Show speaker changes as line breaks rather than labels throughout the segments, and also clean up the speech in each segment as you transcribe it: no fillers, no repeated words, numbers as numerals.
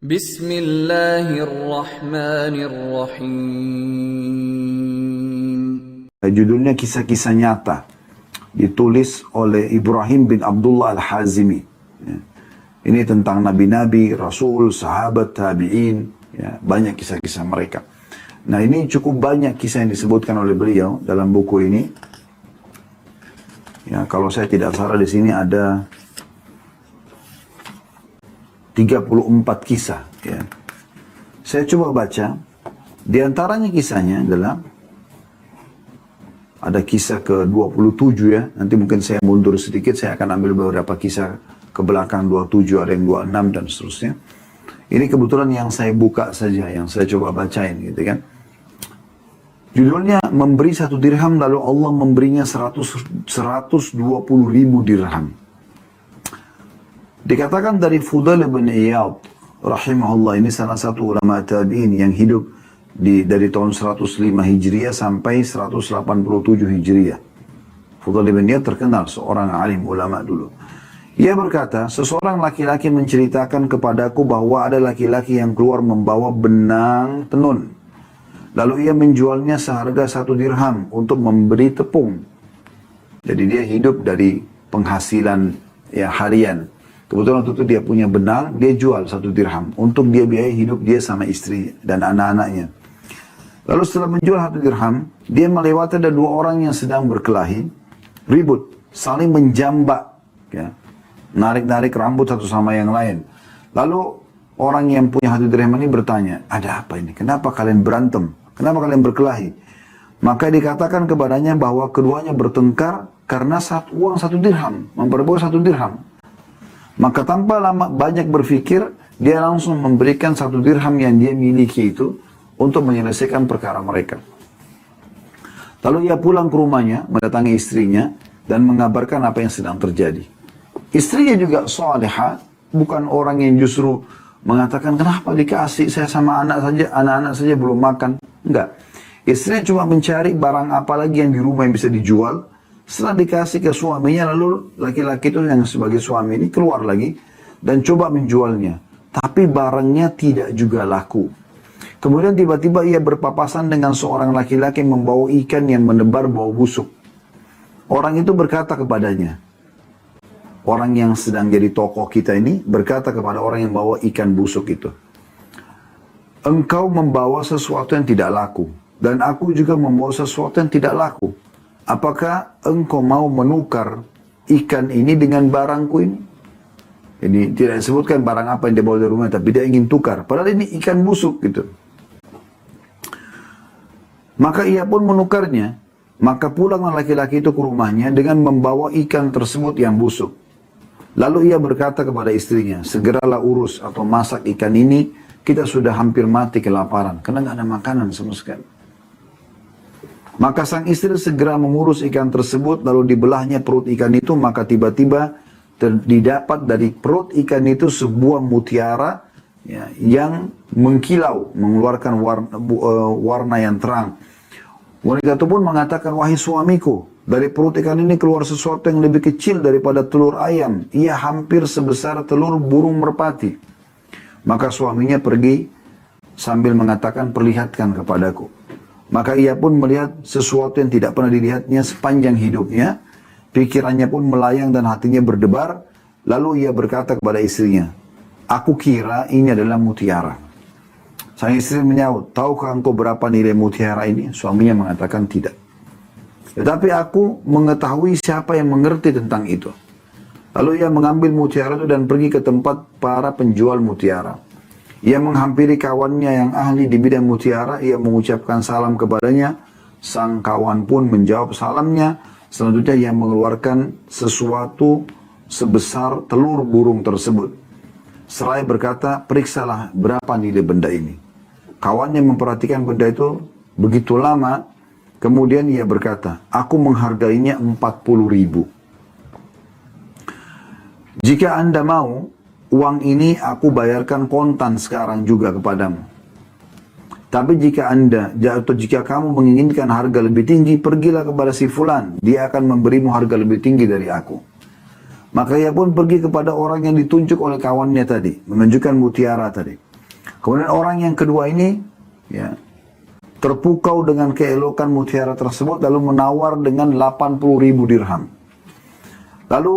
Bismillahirrahmanirrahim.
Judulnya Kisah-Kisah Nyata, ditulis oleh Ibrahim bin Abdullah Al-Hazimi. Ini tentang nabi-nabi, rasul, sahabat, tabi'in, ya, banyak kisah-kisah mereka. Nah, ini cukup banyak kisah yang disebutkan oleh beliau dalam buku ini. Ya, kalau saya tidak salah di sini ada 34 kisah. Ya. Saya coba baca. Di antaranya kisahnya adalah ada kisah ke-27 ya. Nanti mungkin saya mundur sedikit, saya akan ambil beberapa kisah ke belakang 27, ada yang 26 dan seterusnya. Ini kebetulan yang saya buka saja, yang saya coba bacain gitu kan. Judulnya memberi 1 dirham lalu Allah memberinya 120.000 dirham. Dikatakan dari Fudail bin Iyad rahimahullah, ini salah satu ulama tabi'in yang hidup dari tahun 105 Hijriah sampai 187 Hijriah. Fudail bin Iyad terkenal seorang alim ulama dulu. Ia berkata, seseorang laki-laki menceritakan kepadaku bahwa ada laki-laki yang keluar membawa benang tenun. Lalu ia menjualnya seharga 1 dirham untuk memberi tepung. Jadi dia hidup dari penghasilan ya harian. Kebetulan waktu itu dia punya benang, dia jual 1 dirham untuk dia biaya hidup dia sama istri dan anak-anaknya. Lalu setelah menjual 1 dirham, dia melewati ada 2 orang yang sedang berkelahi, ribut, saling menjambak, ya, narik-narik rambut satu sama yang lain. Lalu orang yang punya 1 dirham ini bertanya, ada apa ini? Kenapa kalian berantem? Kenapa kalian berkelahi? Maka dikatakan kepadanya bahwa keduanya bertengkar karena uang 1 dirham, memperbuat 1 dirham. Maka tanpa lama banyak berpikir, dia langsung memberikan 1 dirham yang dia miliki itu untuk menyelesaikan perkara mereka. Lalu ia pulang ke rumahnya, mendatangi istrinya, dan mengabarkan apa yang sedang terjadi. Istrinya juga salihah, bukan orang yang justru mengatakan, kenapa dikasih, saya sama anak-anak saja belum makan. Enggak. Istrinya cuma mencari barang apa lagi yang di rumah yang bisa dijual. Setelah dikasih ke suaminya, lalu laki-laki itu yang sebagai suami ini keluar lagi dan coba menjualnya. Tapi barangnya tidak juga laku. Kemudian tiba-tiba ia berpapasan dengan seorang laki-laki yang membawa ikan yang menebar bau busuk. Orang itu berkata kepadanya, orang yang sedang jadi tokoh kita ini berkata kepada orang yang bawa ikan busuk itu, engkau membawa sesuatu yang tidak laku, dan aku juga membawa sesuatu yang tidak laku. Apakah engkau mau menukar ikan ini dengan barangku ini? Ini tidak disebutkan barang apa yang dia bawa dari rumah, tapi dia ingin tukar. Padahal ini ikan busuk gitu. Maka ia pun menukarnya. Maka pulanglah laki-laki itu ke rumahnya dengan membawa ikan tersebut yang busuk. Lalu ia berkata kepada istrinya, segeralah urus atau masak ikan ini, kita sudah hampir mati kelaparan, karena nggak ada makanan sama sekali. Maka sang istri segera mengurus ikan tersebut, lalu dibelahnya perut ikan itu, maka tiba-tiba didapat dari perut ikan itu sebuah mutiara ya, yang mengkilau, mengeluarkan warna yang terang. Wanita itu pun mengatakan, wahai suamiku, dari perut ikan ini keluar sesuatu yang lebih kecil daripada telur ayam. Ia hampir sebesar telur burung merpati. Maka suaminya pergi sambil mengatakan, perlihatkan kepadaku. Maka ia pun melihat sesuatu yang tidak pernah dilihatnya sepanjang hidupnya. Pikirannya pun melayang dan hatinya berdebar. Lalu ia berkata kepada istrinya, aku kira ini adalah mutiara. Sang istri menyaut, tahukah engkau berapa nilai mutiara ini? Suaminya mengatakan tidak. Tetapi aku mengetahui siapa yang mengerti tentang itu. Lalu ia mengambil mutiara itu dan pergi ke tempat para penjual mutiara. Ia menghampiri kawannya yang ahli di bidang mutiara. Ia mengucapkan salam kepadanya. Sang kawan pun menjawab salamnya. Selanjutnya ia mengeluarkan sesuatu sebesar telur burung tersebut. Seraya berkata, periksalah berapa nilai benda ini. Kawannya memperhatikan benda itu begitu lama. Kemudian ia berkata, aku menghargainya 40.000. Jika Anda mau, uang ini aku bayarkan kontan sekarang juga kepadamu. Tapi jika jika kamu menginginkan harga lebih tinggi, pergilah kepada si fulan. Dia akan memberimu harga lebih tinggi dari aku. Maka ia pun pergi kepada orang yang ditunjuk oleh kawannya tadi, menunjukkan mutiara tadi. Kemudian orang yang kedua ini, ya, terpukau dengan keelokan mutiara tersebut, lalu menawar dengan 80.000 dirham. Lalu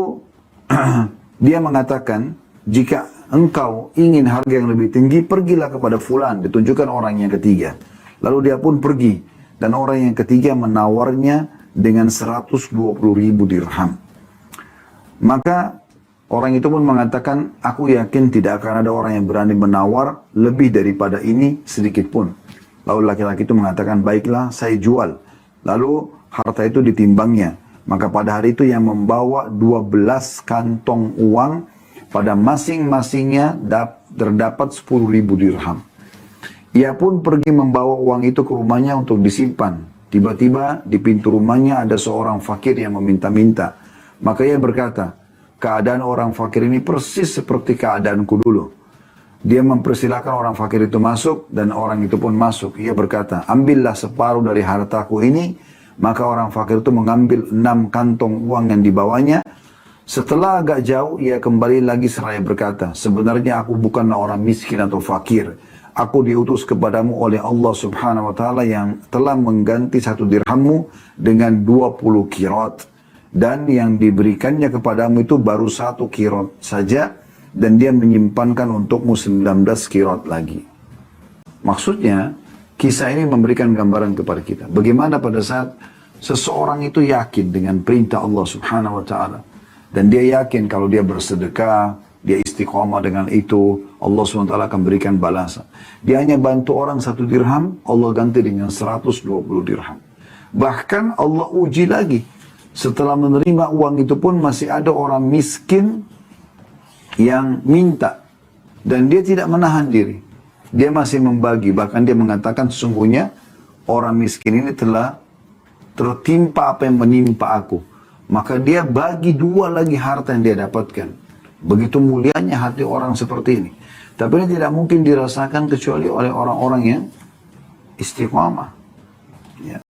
dia mengatakan, jika engkau ingin harga yang lebih tinggi, pergilah kepada fulan, ditunjukkan orang yang ketiga. Lalu dia pun pergi, dan orang yang ketiga menawarnya dengan 120.000 dirham. Maka orang itu pun mengatakan, aku yakin tidak akan ada orang yang berani menawar lebih daripada ini sedikit pun. Lalu laki-laki itu mengatakan, baiklah saya jual. Lalu harta itu ditimbangnya. Maka pada hari itu yang membawa 12 kantong uang, pada masing-masingnya terdapat 10.000 dirham. Ia pun pergi membawa uang itu ke rumahnya untuk disimpan. Tiba-tiba di pintu rumahnya ada seorang fakir yang meminta-minta. Maka ia berkata, keadaan orang fakir ini persis seperti keadaanku dulu. Dia mempersilahkan orang fakir itu masuk, dan orang itu pun masuk. Ia berkata, ambillah separuh dari hartaku ini. Maka orang fakir itu mengambil 6 kantong uang yang dibawanya. Setelah agak jauh, ia kembali lagi seraya berkata, sebenarnya aku bukanlah orang miskin atau fakir. Aku diutus kepadamu oleh Allah subhanahu wa ta'ala yang telah mengganti 1 dirhammu dengan 20 kirat. Dan yang diberikannya kepadamu itu baru 1 kirat saja. Dan dia menyimpankan untukmu 19 kirat lagi. Maksudnya, kisah ini memberikan gambaran kepada kita. Bagaimana pada saat seseorang itu yakin dengan perintah Allah subhanahu wa ta'ala. Dan dia yakin kalau dia bersedekah, dia istiqamah dengan itu, Allah subhanahu wa ta'ala akan berikan balasan. Dia hanya bantu orang 1 dirham, Allah ganti dengan 120 dirham. Bahkan Allah uji lagi. Setelah menerima uang itu pun masih ada orang miskin yang minta. Dan dia tidak menahan diri. Dia masih membagi, bahkan dia mengatakan sesungguhnya orang miskin ini telah tertimpa apa yang menimpa aku. Maka dia bagi 2 lagi harta yang dia dapatkan. Begitu mulianya hati orang seperti ini. Tapi ini tidak mungkin dirasakan kecuali oleh orang-orang yang istiqamah. Ya.